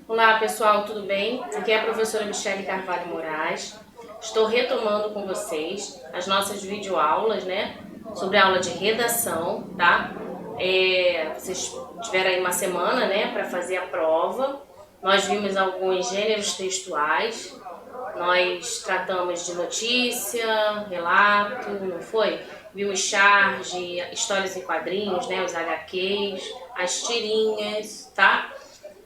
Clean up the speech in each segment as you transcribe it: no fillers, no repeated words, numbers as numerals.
Olá pessoal, tudo bem? Aqui é a professora Michele Carvalho Moraes. Estou retomando com vocês as nossas videoaulas, né? Sobre a aula de redação, tá? Vocês tiveram aí uma semana, né? Para fazer a prova. Nós vimos alguns gêneros textuais. Nós tratamos de notícia, relato, não foi? Vimos charge, histórias em quadrinhos, né? Os HQs, as tirinhas, tá?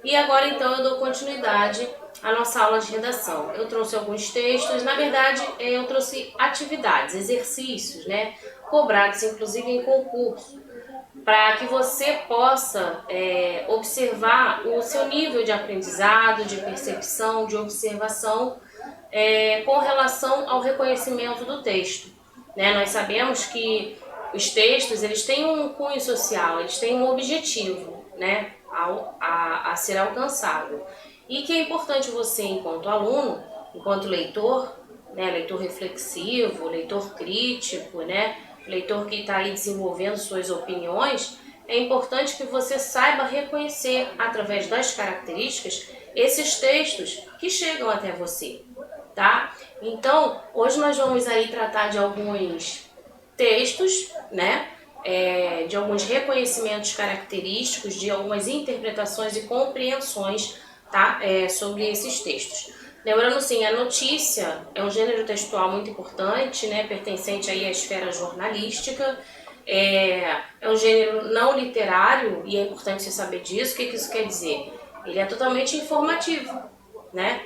E agora então eu dou continuidade à nossa aula de redação. Eu trouxe alguns textos, na verdade eu trouxe atividades, exercícios, né? Cobrados inclusive em concurso, para que você possa observar o seu nível de aprendizado, de percepção, de observação com relação ao reconhecimento do texto. Né? Nós sabemos que os textos eles têm um cunho social, eles têm um objetivo, né? a ser alcançado. E que é importante você, enquanto aluno, enquanto leitor, né? Leitor reflexivo, leitor crítico, né? Leitor que está aí desenvolvendo suas opiniões, é importante que você saiba reconhecer, através das características, esses textos que chegam até você, tá? Então, hoje nós vamos aí tratar de alguns textos, né? De alguns reconhecimentos característicos, de algumas interpretações e compreensões, tá? Sobre esses textos. Lembrando, sim, a notícia é um gênero textual muito importante, né? Pertencente aí à esfera jornalística. É um gênero não literário e é importante você saber disso. O que isso quer dizer? Ele é totalmente informativo, né?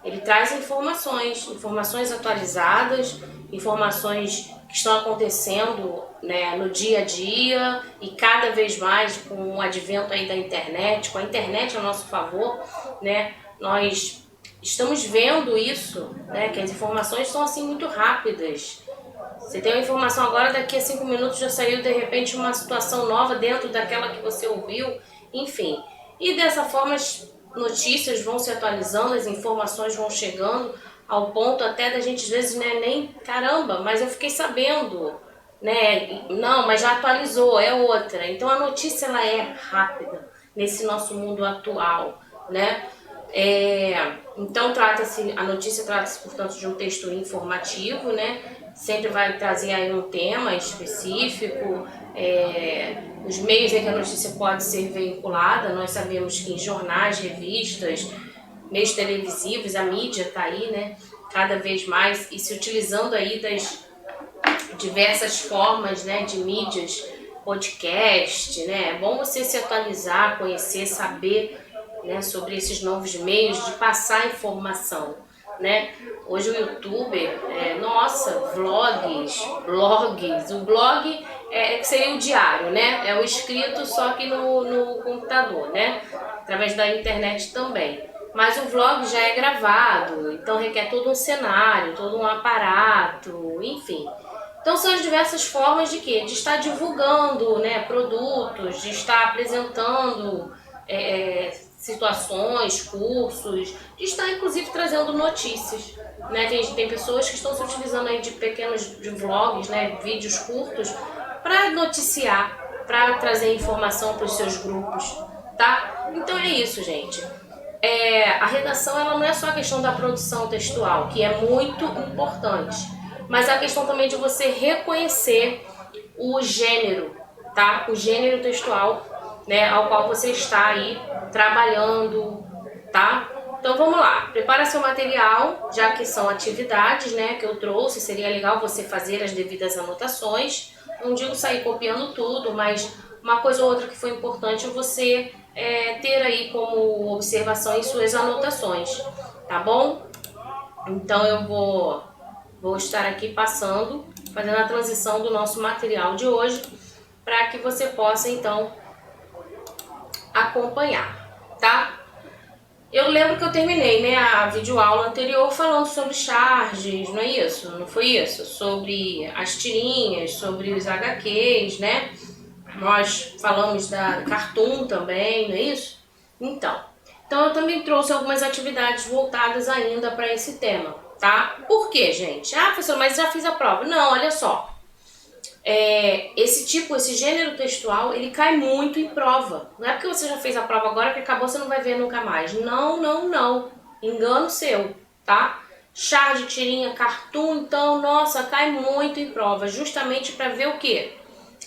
Ele traz informações atualizadas, informações que estão acontecendo, né, no dia a dia e cada vez mais com o advento aí da internet, com a internet a nosso favor, né, nós estamos vendo isso, né, que as informações são assim muito rápidas. Você tem uma informação agora, daqui a 5 minutos já saiu de repente uma situação nova dentro daquela que você ouviu, enfim. E dessa forma as notícias vão se atualizando, as informações vão chegando ao ponto até da gente às vezes, né, nem caramba, mas eu fiquei sabendo, né? Não, mas já atualizou, é outra. Então a notícia ela é rápida nesse nosso mundo atual, né? Então a notícia trata-se, portanto, de um texto informativo, né? Sempre vai trazer aí um tema específico, os meios em que a notícia pode ser veiculada. Nós sabemos que em jornais, revistas, meios televisivos, a mídia está aí, né? Cada vez mais e se utilizando aí das diversas formas, né, de mídias, podcast, né? É bom você se atualizar, conhecer, saber, né, sobre esses novos meios de passar informação, né? Hoje o youtuber, blogs, o blog que seria o diário, né? É o escrito só que no computador, né? Através da internet também. Mas o vlog já é gravado, então requer todo um cenário, todo um aparato, enfim. Então são as diversas formas de quê? De estar divulgando, né, produtos, de estar apresentando situações, cursos, de estar inclusive trazendo notícias. Né? Tem pessoas que estão se utilizando aí de vlogs, né, vídeos curtos, para noticiar, para trazer informação para os seus grupos, tá? Então é isso, gente. A redação ela não é só a questão da produção textual, que é muito importante, mas a questão também de você reconhecer o gênero, tá? O gênero textual, né, ao qual você está aí trabalhando, tá? Então vamos lá, prepara seu material, já que são atividades, né, que eu trouxe, seria legal você fazer as devidas anotações. Não digo sair copiando tudo, mas uma coisa ou outra que foi importante você ter aí como observação em suas anotações, tá bom? Então eu vou estar aqui passando, fazendo a transição do nosso material de hoje, para que você possa então acompanhar, tá? Eu lembro que eu terminei, né, a videoaula anterior falando sobre charges, não é isso? Não foi isso? Sobre as tirinhas, sobre os HQs, né? Nós falamos da Cartoon também, não é isso? Então eu também trouxe algumas atividades voltadas ainda para esse tema, tá? Por quê, gente? Ah, professor, mas já fiz a prova. Não, olha só. esse gênero textual, ele cai muito em prova. Não é porque você já fez a prova agora que acabou, você não vai ver nunca mais. Não, não, não. Engano seu, tá? Charge, tirinha, cartoon, então, nossa, cai muito em prova. Justamente para ver o quê?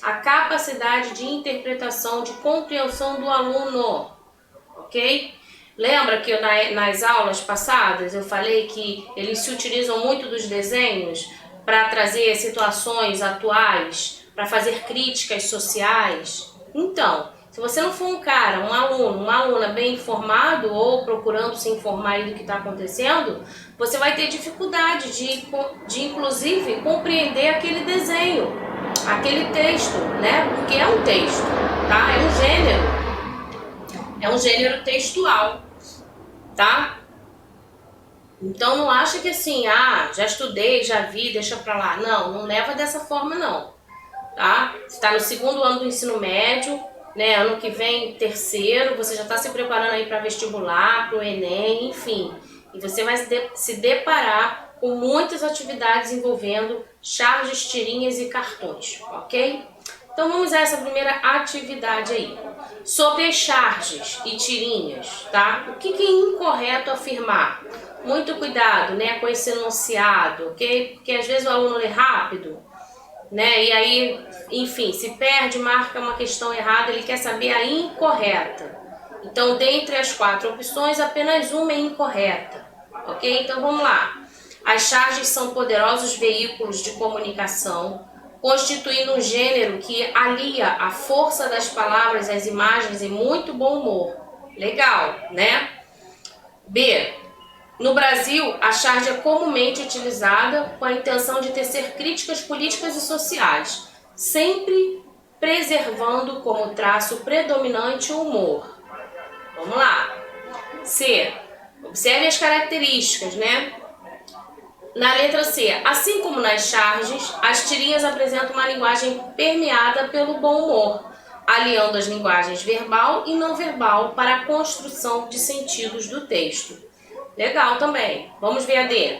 A capacidade de interpretação, de compreensão do aluno, ok? Lembra que nas aulas passadas eu falei que eles se utilizam muito dos desenhos para trazer situações atuais, para fazer críticas sociais? Então, se você não for um cara, um aluno, uma aluna bem informado ou procurando se informar aí do que está acontecendo, você vai ter dificuldade de inclusive compreender aquele desenho, aquele texto, né? Porque é um texto, tá? É um gênero textual, tá? Então não acha que assim, já estudei, já vi, deixa pra lá. Não, não leva dessa forma não, tá? Você tá no 2º ano do ensino médio, né? Ano que vem, 3º, você já está se preparando aí para vestibular, para o Enem, enfim. E você vai se deparar com muitas atividades envolvendo charges, tirinhas e cartões, ok? Então vamos a essa primeira atividade aí. Sobre as charges e tirinhas, tá? O que é incorreto afirmar? Muito cuidado, né, com esse enunciado, ok? Porque às vezes o aluno lê rápido, né? E aí, enfim, se perde, marca uma questão errada, ele quer saber a incorreta. Então, dentre as 4 opções, apenas uma é incorreta, ok? Então, vamos lá. As charges são poderosos veículos de comunicação, constituindo um gênero que alia a força das palavras às imagens e muito bom humor. Legal, né? B. No Brasil, a charge é comumente utilizada com a intenção de tecer críticas políticas e sociais, sempre preservando como traço predominante o humor. Vamos lá. C. Observe as características, né? Na letra C, assim como nas charges, as tirinhas apresentam uma linguagem permeada pelo bom humor, aliando as linguagens verbal e não verbal para a construção de sentidos do texto. Legal também. Vamos ver a D.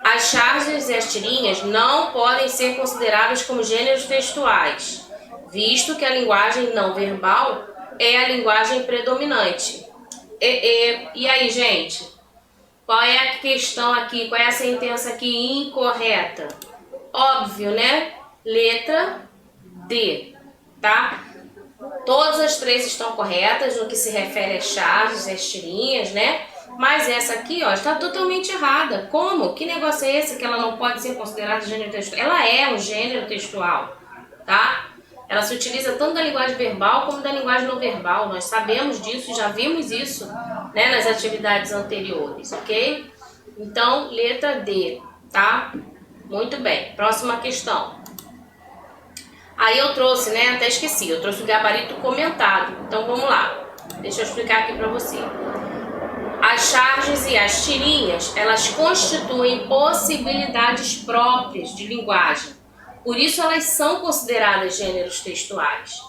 As charges e as tirinhas não podem ser consideradas como gêneros textuais, visto que a linguagem não verbal é a linguagem predominante. E aí, gente? Qual é a questão aqui? Qual é a sentença aqui incorreta? Óbvio, né? Letra D, tá? Todas as 3 estão corretas no que se refere às charges, às tirinhas, né? Mas essa aqui, ó, está totalmente errada. Como? Que negócio é esse que ela não pode ser considerada gênero textual? Ela é um gênero textual, tá? Ela se utiliza tanto da linguagem verbal como da linguagem não verbal. Nós sabemos disso, já vimos isso, né, nas atividades anteriores, ok? Então, letra D, tá? Muito bem. Próxima questão. Aí eu trouxe, né, até esqueci, eu trouxe o gabarito comentado. Então, vamos lá. Deixa eu explicar aqui para você. As charges e as tirinhas, elas constituem possibilidades próprias de linguagem. Por isso, elas são consideradas gêneros textuais.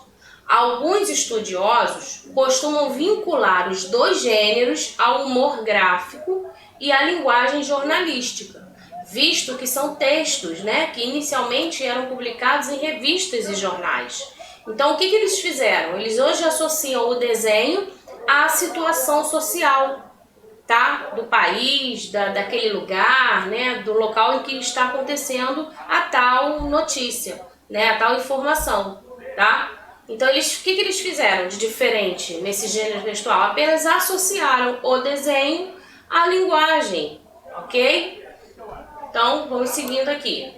Alguns estudiosos costumam vincular os 2 gêneros ao humor gráfico e à linguagem jornalística, visto que são textos, né, que inicialmente eram publicados em revistas e jornais. Então, o que eles fizeram? Eles hoje associam o desenho à situação social, tá? Do país, daquele lugar, né? Do local em que está acontecendo a tal notícia, né? A tal informação, tá? Então, o que eles fizeram de diferente nesse gênero textual? Apenas associaram o desenho à linguagem, ok? Então, vamos seguindo aqui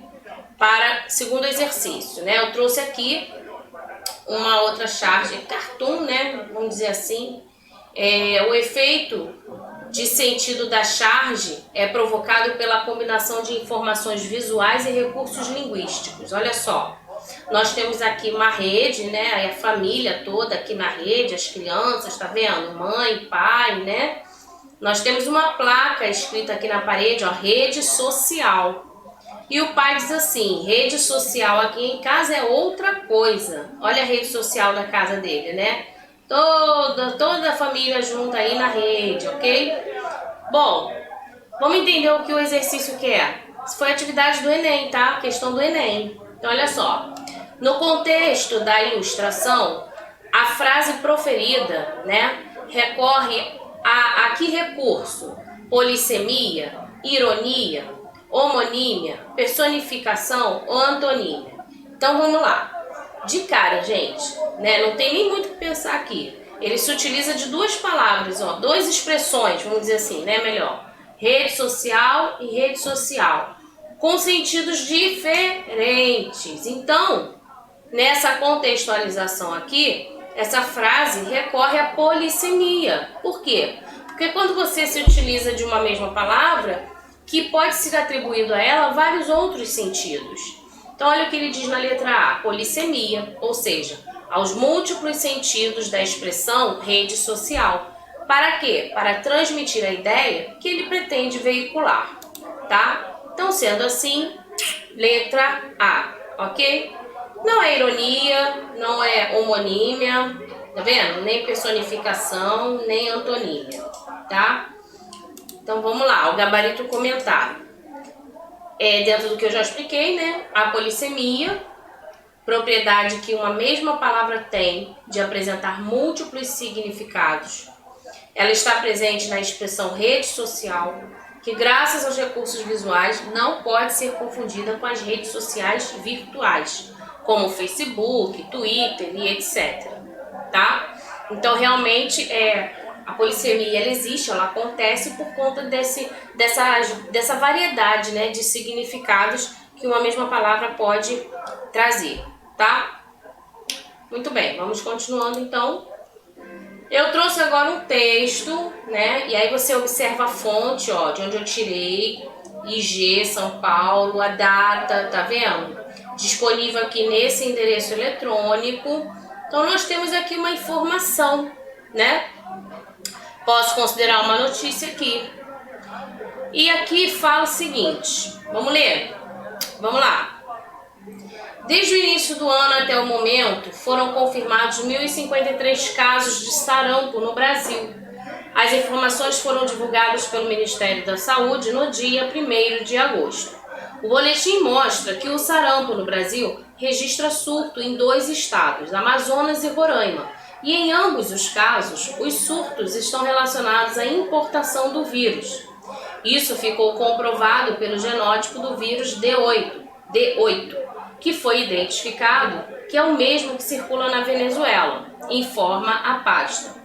para o segundo exercício, né? Eu trouxe aqui uma outra charge, cartoon, né? Vamos dizer assim. O efeito de sentido da charge é provocado pela combinação de informações visuais e recursos linguísticos. Olha só, nós temos aqui uma rede, né? A família toda aqui na rede, as crianças, tá vendo? Mãe, pai, né? Nós temos uma placa escrita aqui na parede, ó, rede social. E o pai diz assim, rede social aqui em casa é outra coisa. Olha a rede social da casa dele, né? Toda a família junta aí na rede, ok? Bom, vamos entender o que o exercício quer. Isso foi atividade do Enem, tá? Questão do Enem. Então, olha só. No contexto da ilustração, a frase proferida, né, recorre a que recurso? Polissemia, ironia, homonímia, personificação ou antonímia? Então vamos lá. De cara, gente, né, não tem nem muito o que pensar aqui. Ele se utiliza de duas palavras, ó, duas expressões, vamos dizer assim, né, melhor. Rede social e rede social, com sentidos diferentes. Então, nessa contextualização aqui, essa frase recorre à polissemia. Por quê? Porque quando você se utiliza de uma mesma palavra, que pode ser atribuído a ela vários outros sentidos. Então, olha o que ele diz na letra A, polissemia, ou seja, aos múltiplos sentidos da expressão rede social. Para quê? Para transmitir a ideia que ele pretende veicular, tá? Então, sendo assim, letra A, ok? Não é ironia, não é homonímia, tá vendo? Nem personificação, nem antonímia, tá? Então vamos lá, o gabarito comentário. Dentro do que eu já expliquei, né? A polissemia, propriedade que uma mesma palavra tem de apresentar múltiplos significados. Ela está presente na expressão rede social, que graças aos recursos visuais não pode ser confundida com as redes sociais virtuais, como Facebook, Twitter e etc. Tá? Então realmente a polissemia ela existe, ela acontece por conta dessa variedade, né, de significados que uma mesma palavra pode trazer, tá? Muito bem, vamos continuando então. Eu trouxe agora um texto, né? E aí você observa a fonte, ó, de onde eu tirei, IG, São Paulo, a data, tá vendo? Disponível aqui nesse endereço eletrônico. Então nós temos aqui uma informação, né? Posso considerar uma notícia aqui. E aqui fala o seguinte, vamos ler? Vamos lá. Desde o início do ano até o momento, foram confirmados 1.053 casos de sarampo no Brasil. As informações foram divulgadas pelo Ministério da Saúde no dia 1º de agosto. O boletim mostra que o sarampo no Brasil registra surto em 2 estados, Amazonas e Roraima, e em ambos os casos, os surtos estão relacionados à importação do vírus. Isso ficou comprovado pelo genótipo do vírus D8, que foi identificado que é o mesmo que circula na Venezuela, informa a pasta.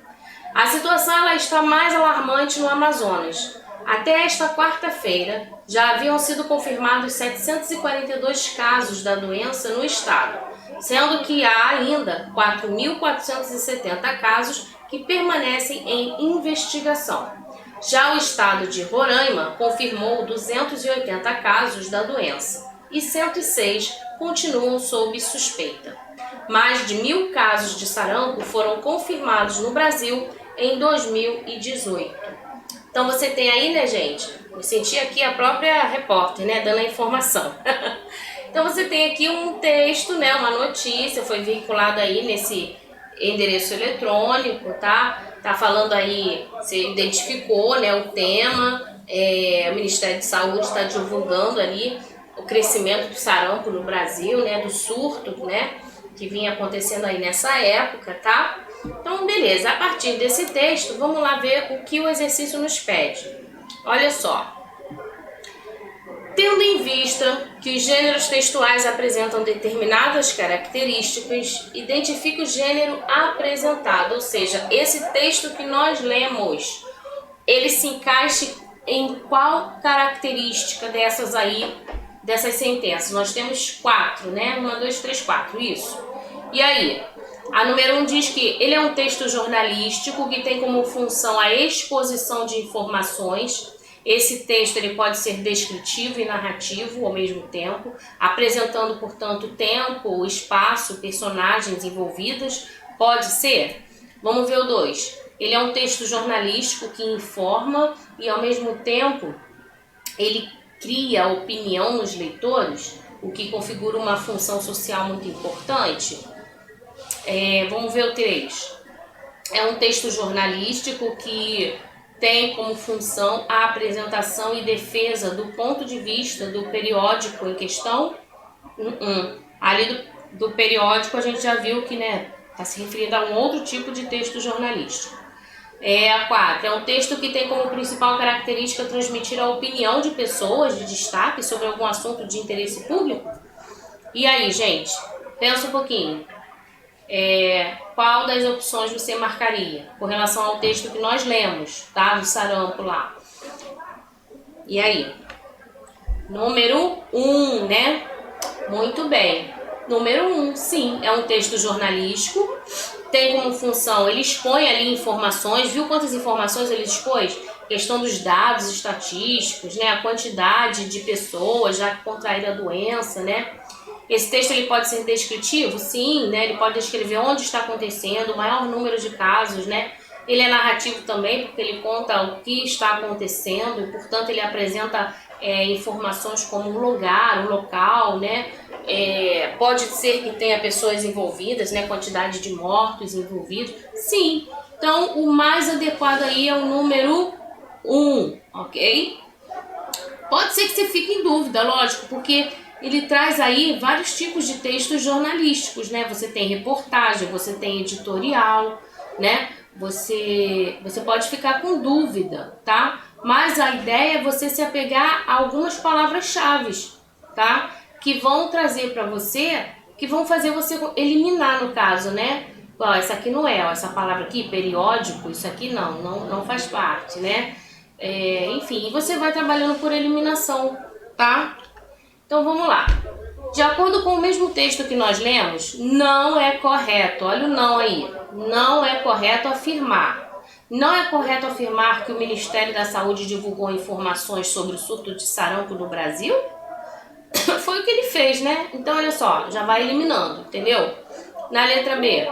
A situação ela está mais alarmante no Amazonas. Até esta quarta-feira, já haviam sido confirmados 742 casos da doença no estado, sendo que há ainda 4.470 casos que permanecem em investigação. Já o estado de Roraima confirmou 280 casos da doença e 106 continuam sob suspeita. Mais de 1.000 casos de sarampo foram confirmados no Brasil em 2018. Então você tem aí, né, gente? Eu senti aqui a própria repórter, né, dando a informação. Então você tem aqui um texto, né, uma notícia, foi veiculado aí nesse endereço eletrônico, tá? Tá falando aí, você identificou, né, o tema, o Ministério de Saúde está divulgando ali o crescimento do sarampo no Brasil, né, do surto, né, que vinha acontecendo aí nessa época, tá? Então, beleza, a partir desse texto, vamos lá ver o que o exercício nos pede. Olha só. Tendo em vista que os gêneros textuais apresentam determinadas características, identifique o gênero apresentado, ou seja, esse texto que nós lemos, ele se encaixa em qual característica dessas sentenças? Nós temos 4, né? 1, 2, 3, 4, isso. E aí? A número 1 diz que ele é um texto jornalístico que tem como função a exposição de informações. Esse texto ele pode ser descritivo e narrativo ao mesmo tempo, apresentando, portanto, tempo, espaço, personagens envolvidos. Pode ser? Vamos ver o 2. Ele é um texto jornalístico que informa e, ao mesmo tempo, ele cria opinião nos leitores, o que configura uma função social muito importante. Vamos ver o 3. É um texto jornalístico que tem como função a apresentação e defesa do ponto de vista do periódico em questão. Ali do periódico, a gente já viu que, né, está se referindo a um outro tipo de texto jornalístico. A 4. É um texto que tem como principal característica transmitir a opinião de pessoas de destaque sobre algum assunto de interesse público. E aí, gente, pensa um pouquinho. Qual das opções você marcaria com relação ao texto que nós lemos, tá? Do sarampo lá. E aí? Número 1, né? Muito bem. Número 1, sim, é um texto jornalístico. Tem como função, ele expõe ali informações. Viu quantas informações ele expôs? Questão dos dados estatísticos, né? A quantidade de pessoas já que contraíram a doença, né? Esse texto ele pode ser descritivo? Sim, né? Ele pode descrever onde está acontecendo, o maior número de casos, né? Ele é narrativo também, porque ele conta o que está acontecendo e, portanto, ele apresenta informações como o lugar, o local, né? Pode ser que tenha pessoas envolvidas, né? Quantidade de mortos envolvidos. Sim, então o mais adequado aí é o número 1, ok? Pode ser que você fique em dúvida, lógico, porque ele traz aí vários tipos de textos jornalísticos, né? Você tem reportagem, você tem editorial, né? Você pode ficar com dúvida, tá? Mas a ideia é você se apegar a algumas palavras-chave, tá? Que vão trazer para você, que vão fazer você eliminar, no caso, né? Ó, essa aqui não é, ó, essa palavra aqui, periódico, isso aqui não faz parte, né? Enfim, você vai trabalhando por eliminação, tá? Então vamos lá. De acordo com o mesmo texto que nós lemos, não é correto, olha o não aí, não é correto afirmar. Não é correto afirmar que o Ministério da Saúde divulgou informações sobre o surto de sarampo no Brasil? Foi o que ele fez, né? Então olha só, já vai eliminando, entendeu? Na letra B,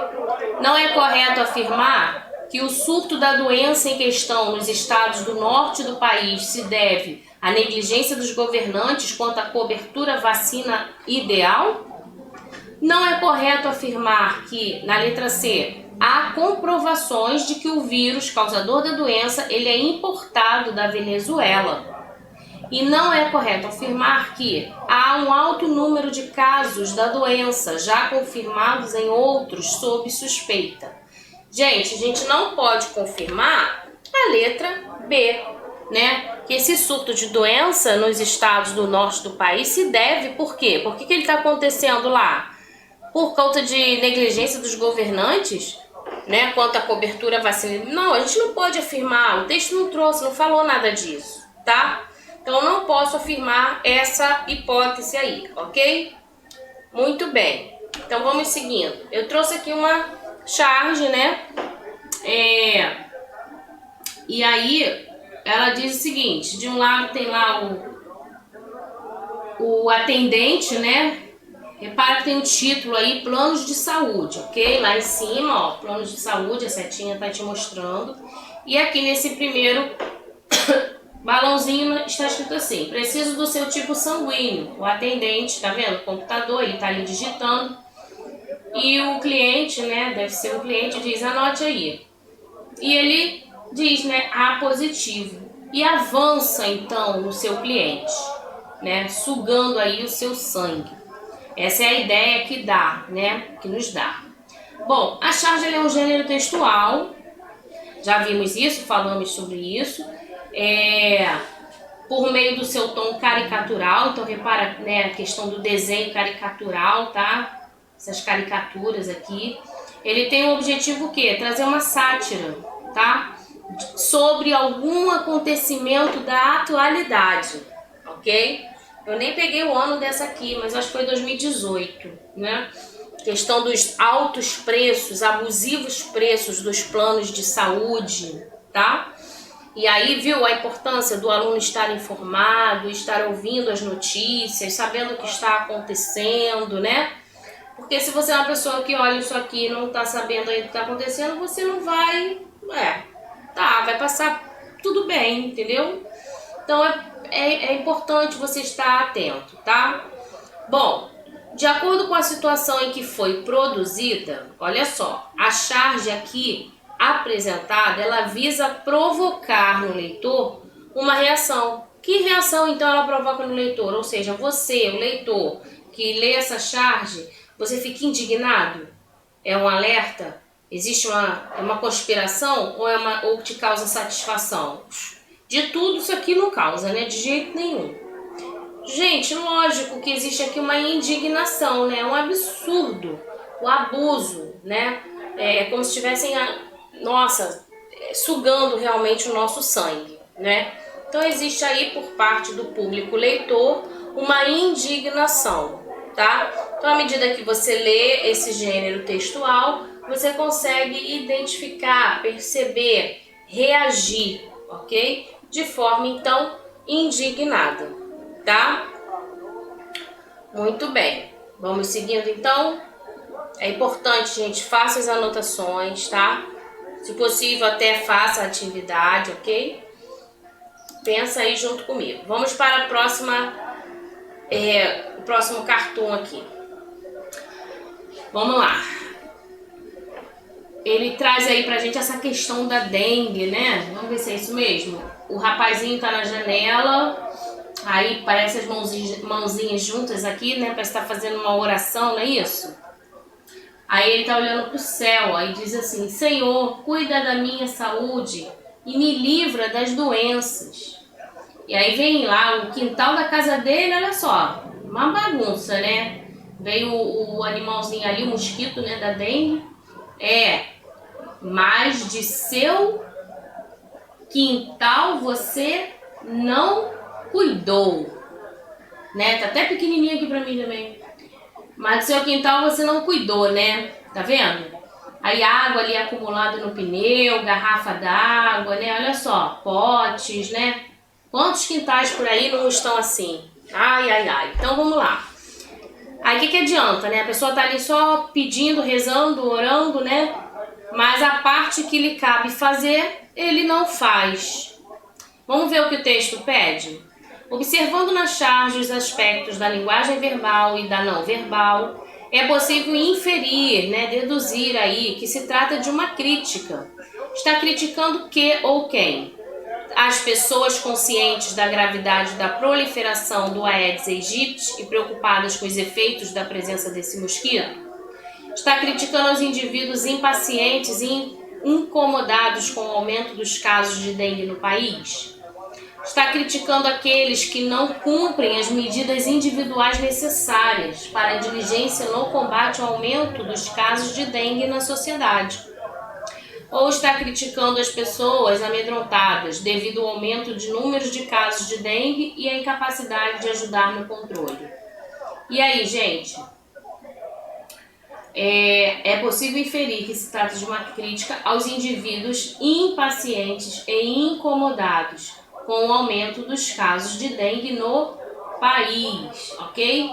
não é correto afirmar que o surto da doença em questão nos estados do norte do país se deve à negligência dos governantes quanto à cobertura vacina ideal? Não é correto afirmar que, na letra C, há comprovações de que o vírus causador da doença ele é importado da Venezuela. E não é correto afirmar que há um alto número de casos da doença já confirmados em outros sob suspeita. Gente, a gente não pode confirmar a letra B, né? Que esse surto de doença nos estados do norte do país se deve por quê? Por que ele está acontecendo lá? Por causa de negligência dos governantes, né? Quanto à cobertura vacinal. Não, a gente não pode afirmar, o texto não trouxe, não falou nada disso, tá? Então eu não posso afirmar essa hipótese aí, ok? Muito bem, então vamos seguindo. Eu trouxe aqui uma charge, né? E aí ela diz o seguinte: de um lado tem lá o atendente, né? Repara que tem o título aí, planos de saúde, ok? Lá em cima, ó, planos de saúde, a setinha tá te mostrando. E aqui nesse primeiro balãozinho está escrito assim: preciso do seu tipo sanguíneo. O atendente, tá vendo? O computador, ele tá ali digitando. E o cliente, né, deve ser o cliente, diz, anote aí. E ele diz, né, A positivo. E avança, então, no seu cliente, né, sugando aí o seu sangue. Essa é a ideia que dá, né, que nos dá. Bom, a charge é um gênero textual. Já vimos isso, falamos sobre isso. Por meio do seu tom caricatural. Então, repara, né, a questão do desenho caricatural, tá? Essas caricaturas aqui. Ele tem o objetivo o quê? Trazer uma sátira, tá? Sobre algum acontecimento da atualidade, ok? Eu nem peguei o ano dessa aqui, mas acho que foi 2018, né? Questão dos altos preços, abusivos preços dos planos de saúde, tá? E aí, viu a importância do aluno estar informado, estar ouvindo as notícias, sabendo o que está acontecendo, né? Porque se você é uma pessoa que olha isso aqui e não está sabendo aí o que está acontecendo, você não vai... vai passar tudo bem, entendeu? Então é importante você estar atento, tá? Bom, de acordo com a situação em que foi produzida, olha só, a charge aqui apresentada, ela visa provocar no leitor uma reação. Que reação então ela provoca no leitor? Ou seja, você, o leitor, que lê essa charge, Você fica indignado? É um alerta? Existe uma conspiração ou te causa satisfação? De tudo isso aqui não causa, né? De jeito nenhum. Gente, lógico que existe aqui uma indignação, né? Um absurdo, o abuso, né? É como se estivessem, sugando realmente o nosso sangue, né? Então existe aí por parte do público leitor uma indignação, tá? Então à medida que você lê esse gênero textual, você consegue identificar, perceber, reagir, ok? De forma então indignada, tá? Muito bem. Vamos seguindo então. É importante, gente, faça as anotações, tá? Se possível, até faça a atividade, ok? Pensa aí junto comigo. Vamos para a próxima, o próximo cartoon aqui. Vamos lá. Ele traz aí pra gente essa questão da dengue, né? Vamos ver se é isso mesmo. O rapazinho tá na janela, aí parece as mãozinhas juntas aqui, né? Parece que tá fazendo uma oração, não é isso? Aí ele tá olhando pro céu, aí diz assim: Senhor, cuida da minha saúde e me livra das doenças. E aí vem lá o quintal da casa dele, olha só, uma bagunça, né? Veio o animalzinho ali, o mosquito, né, da dengue. Mas de seu quintal você não cuidou, né? Tá até pequenininho aqui pra mim também. Mas do seu quintal você não cuidou, né? Tá vendo? Aí água ali acumulada no pneu, garrafa d'água, né? Olha só, potes, né? Quantos quintais por aí não estão assim? Ai, ai, ai. Então vamos lá. Aí o que adianta, né? A pessoa tá ali só pedindo, rezando, orando, né? Mas a parte que lhe cabe fazer, ele não faz. Vamos ver o que o texto pede? Observando na charge os aspectos da linguagem verbal e da não verbal, é possível inferir, né, deduzir aí que se trata de uma crítica. Está criticando que ou quem? As pessoas conscientes da gravidade da proliferação do Aedes aegypti e preocupadas com os efeitos da presença desse mosquito? Está criticando os indivíduos impacientes e incomodados com o aumento dos casos de dengue no país? Está criticando aqueles que não cumprem as medidas individuais necessárias para a diligência no combate ao aumento dos casos de dengue na sociedade? Ou está criticando as pessoas amedrontadas devido ao aumento de números de casos de dengue e a incapacidade de ajudar no controle? E aí, gente? É possível inferir que se trata de uma crítica aos indivíduos impacientes e incomodados com o aumento dos casos de dengue no país, ok?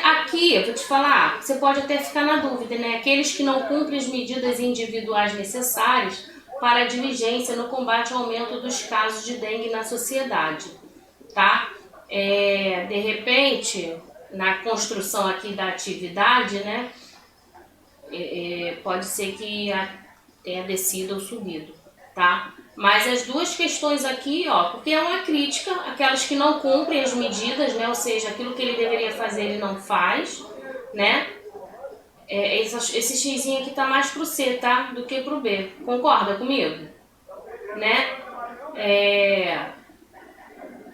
Aqui, eu vou te falar, você pode até ficar na dúvida, né? Aqueles que não cumprem as medidas individuais necessárias para a diligência no combate ao aumento dos casos de dengue na sociedade, tá? De repente, na construção aqui da atividade, né? Pode ser que tenha descido ou subido, tá? Mas as duas questões aqui, ó, porque é uma crítica, aquelas que não cumprem as medidas, né? Ou seja, aquilo que ele deveria fazer ele não faz, né? Esse xizinho aqui tá mais pro C, tá? Do que pro B. Concorda comigo? Né?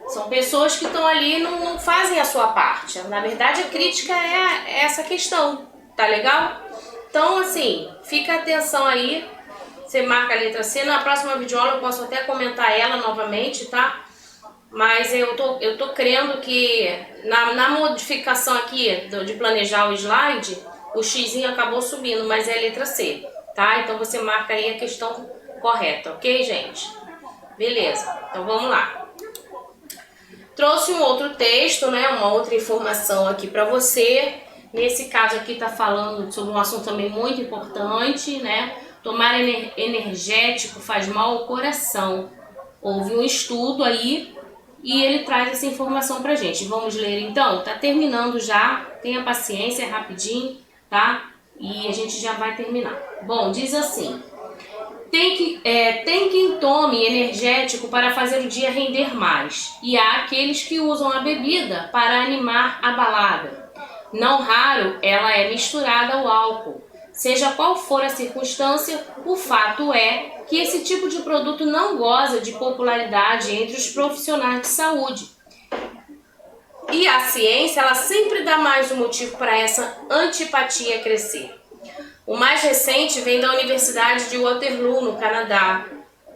São pessoas que estão ali e não fazem a sua parte. Na verdade, a crítica é essa questão, tá legal? Então, assim, fica atenção aí. Você marca a letra C. Na próxima videoaula eu posso até comentar ela novamente, tá? Mas eu tô crendo que na modificação aqui de planejar o slide, o xizinho acabou subindo, mas é a letra C, tá? Então você marca aí a questão correta, ok, gente? Beleza, então vamos lá. Trouxe um outro texto, né? Uma outra informação aqui para você. Nesse caso aqui tá falando sobre um assunto também muito importante, né? Tomar energético faz mal ao coração. Houve um estudo aí e ele traz essa informação pra gente. Vamos ler então? Tá terminando já, tenha paciência, é rapidinho, tá? E a gente já vai terminar. Bom, diz assim: tem quem tome energético para fazer o dia render mais, e há aqueles que usam a bebida para animar a balada. Não raro, ela é misturada ao álcool. Seja qual for a circunstância, o fato é que esse tipo de produto não goza de popularidade entre os profissionais de saúde. E a ciência, ela sempre dá mais um motivo para essa antipatia crescer. O mais recente vem da Universidade de Waterloo, no Canadá.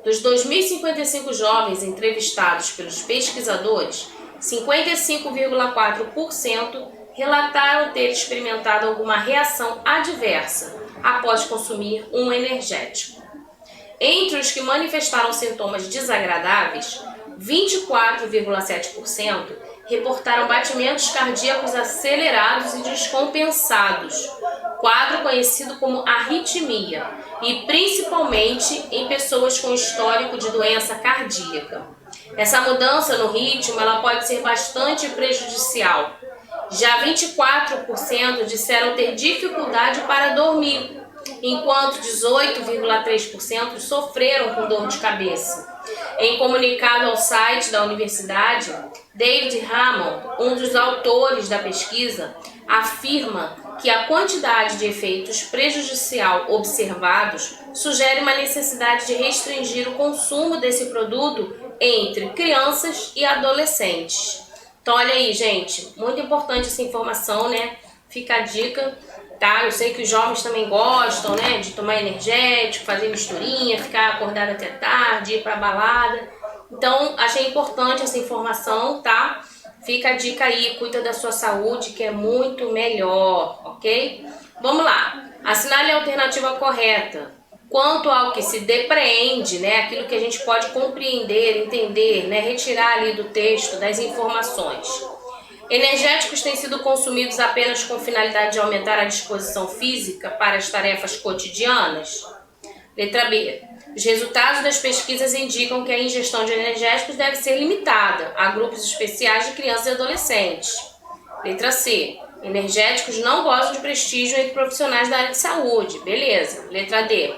Dos 2.055 jovens entrevistados pelos pesquisadores, 55,4% relataram ter experimentado alguma reação adversa após consumir um energético. Entre os que manifestaram sintomas desagradáveis, 24,7% reportaram batimentos cardíacos acelerados e descompensados, quadro conhecido como arritmia, e principalmente em pessoas com histórico de doença cardíaca. Essa mudança no ritmo ela pode ser bastante prejudicial. Já 24% disseram ter dificuldade para dormir, enquanto 18,3% sofreram com dor de cabeça. Em comunicado ao site da universidade, David Hammond, um dos autores da pesquisa, afirma que a quantidade de efeitos prejudicial observados sugere uma necessidade de restringir o consumo desse produto entre crianças e adolescentes. Então olha aí, gente, muito importante essa informação, né? Fica a dica, tá? Eu sei que os jovens também gostam, né, de tomar energético, fazer misturinha, ficar acordado até tarde, ir pra balada. Então, achei importante essa informação, tá? Fica a dica aí, cuida da sua saúde, que é muito melhor, ok? Vamos lá, assinale a alternativa correta. Quanto ao que se depreende, né, aquilo que a gente pode compreender, entender, né, retirar ali do texto, das informações. Energéticos têm sido consumidos apenas com finalidade de aumentar a disposição física para as tarefas cotidianas? Letra B. Os resultados das pesquisas indicam que a ingestão de energéticos deve ser limitada a grupos especiais de crianças e adolescentes. Letra C. Energéticos não gozam de prestígio entre profissionais da área de saúde. Beleza. Letra D.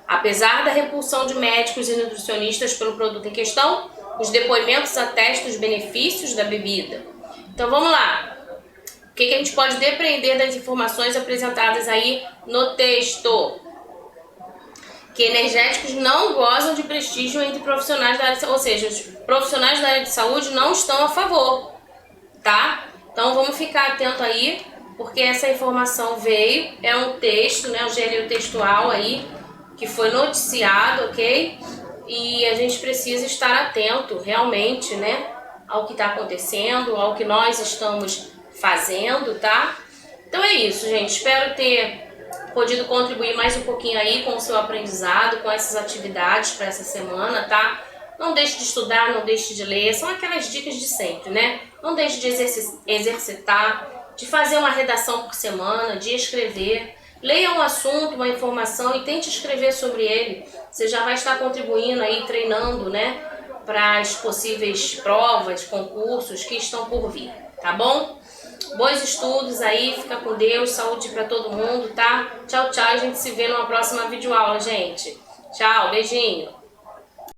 Apesar da repulsão de médicos e nutricionistas pelo produto em questão, os depoimentos atestam os benefícios da bebida. Então vamos lá. O que a gente pode depreender das informações apresentadas aí no texto? Que energéticos não gozam de prestígio entre profissionais da área de saúde, ou seja, os profissionais da área de saúde não estão a favor, tá? Então vamos ficar atento aí, porque essa informação veio, é um texto, né, um gênero textual aí, que foi noticiado, ok? E a gente precisa estar atento realmente, né, ao que está acontecendo, ao que nós estamos fazendo, tá? Então é isso, gente. Espero ter podido contribuir mais um pouquinho aí com o seu aprendizado, com essas atividades para essa semana, tá? Não deixe de estudar, não deixe de ler, são aquelas dicas de sempre, né? Não deixe de exercitar, de fazer uma redação por semana, de escrever. Leia um assunto, uma informação e tente escrever sobre ele. Você já vai estar contribuindo aí, treinando, né? Para as possíveis provas, concursos que estão por vir, tá bom? Bons estudos aí, fica com Deus, saúde para todo mundo, tá? Tchau, tchau, a gente se vê numa próxima videoaula, gente. Tchau, beijinho.